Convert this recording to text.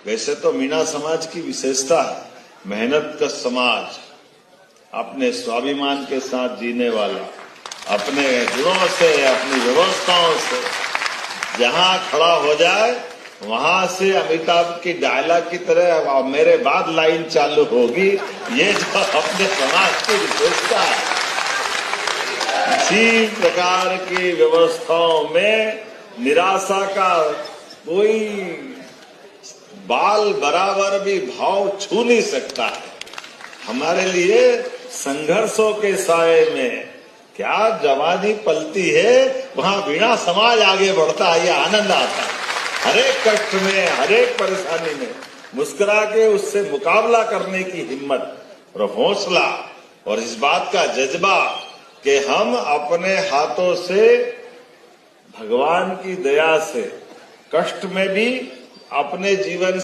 वैसे तो मीणा समाज की विशेषता है मेहनत का समाज, अपने स्वाभिमान के साथ जीने वाला, अपने गुणों से, अपनी व्यवस्थाओं से जहां खड़ा हो जाए वहां से अमिताभ की डायलॉग की तरह मेरे बाद लाइन चालू होगी। ये जो अपने समाज की विशेषता है, इसी प्रकार की व्यवस्थाओं में निराशा का कोई बाल बराबर भी भाव छू नहीं सकता है। हमारे लिए संघर्षों के साये में क्या जवानी पलती है, वहां वीणा समाज आगे बढ़ता है, ये आनंद आता है। हर एक कष्ट में, हर एक परेशानी में मुस्कुरा के उससे मुकाबला करने की हिम्मत और हौसला और इस बात का जज्बा कि हम अपने हाथों से भगवान की दया से कष्ट में भी अपने जीवन